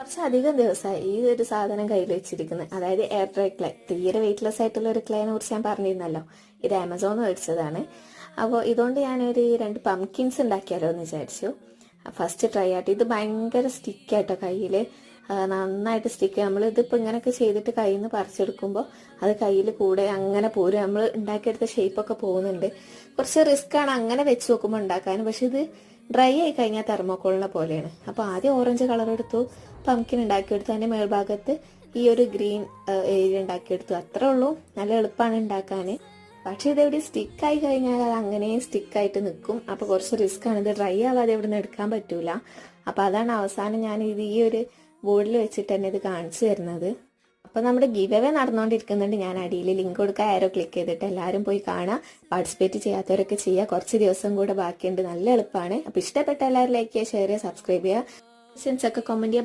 കുറച്ചധികം ദിവസമായി ഈ ഒരു സാധനം കയ്യിൽ വെച്ചിരിക്കുന്നത്, അതായത് എയർ ഡ്രൈ ക്ലേ. തീരെ വെയിറ്റ്ലെസ് ആയിട്ടുള്ള ഒരു ക്ലേനെ കുറിച്ച് ഞാൻ പറഞ്ഞിരുന്നല്ലോ. ഇത് ആമസോണിൽ മേടിച്ചതാണ്. അപ്പോൾ ഇതുകൊണ്ട് ഞാനൊരു 2 പംകിൻസ് ഉണ്ടാക്കിയാലോ എന്ന് വിചാരിച്ചു. ഫസ്റ്റ് ട്രൈ ആയിട്ട് ഇത് ഭയങ്കര സ്റ്റിക്കായിട്ടോ കയ്യിൽ, നന്നായിട്ട് സ്റ്റിക്ക്. നമ്മൾ ഇതിപ്പോൾ ഇങ്ങനെയൊക്കെ ചെയ്തിട്ട് കയ്യിൽ നിന്ന് പറിച്ചെടുക്കുമ്പോൾ അത് കയ്യിൽ കൂടെ അങ്ങനെ പോരും. നമ്മൾ ഉണ്ടാക്കിയെടുത്ത ഷേപ്പൊക്കെ പോകുന്നുണ്ട്. കുറച്ച് റിസ്ക്കാണ് അങ്ങനെ വെച്ച് നോക്കുമ്പോൾ ഉണ്ടാക്കാൻ. പക്ഷെ ഇത് ഡ്രൈ ആയി കഴിഞ്ഞാൽ തെർമോക്കോളിനെ പോലെയാണ്. അപ്പോൾ ആദ്യം ഓറഞ്ച് കളർ എടുത്തു, പംകിൻ ഉണ്ടാക്കിയെടുത്തു. അതിൻ്റെ മേൽഭാഗത്ത് ഈ ഒരു ഗ്രീൻ ഏരിയ ഉണ്ടാക്കിയെടുത്തു. അത്രേ ഉള്ളൂ. നല്ല എളുപ്പമാണ് ഉണ്ടാക്കാൻ. പക്ഷെ ഇതെവിടെ സ്റ്റിക്കായി കഴിഞ്ഞാൽ അത് അങ്ങനെ സ്റ്റിക്കായിട്ട് നിൽക്കും. അപ്പോൾ കുറച്ച് റിസ്ക്കാണ്. ഇത് ഡ്രൈ ആവാതെ ഇവിടെ നിന്ന് എടുക്കാൻ പറ്റൂല. അപ്പോൾ അതാണ് അവസാനം ഞാൻ ഇത് ഈ ഒരു ബോർഡിൽ വെച്ചിട്ട് തന്നെ ഇത് കാണിച്ചു തരുന്നത്. അപ്പോൾ നമ്മുടെ ഗിവ് അവേ നടന്നുകൊണ്ടിരിക്കുന്നുണ്ട്. ഞാൻ അടിയിൽ ലിങ്ക് കൊടുക്കുക, ആരോ ക്ലിക്ക് ചെയ്തിട്ട് എല്ലാവരും പോയി കാണാം. പാർട്ടിസിപ്പേറ്റ് ചെയ്യാത്തവരൊക്കെ ചെയ്യുക. കുറച്ച് ദിവസം കൂടെ ബാക്കിയുണ്ട്. നല്ല എളുപ്പമാണ്. അപ്പോൾ ഇഷ്ടപ്പെട്ട എല്ലാവരും ലൈക്ക് ചെയ്യുക, ഷെയർ ചെയ്യുക, സബ്സ്ക്രൈബ് ചെയ്യുക. ക്വസ്റ്റ്യൻസ് ഒക്കെ കമന്റ് ചെയ്യുക.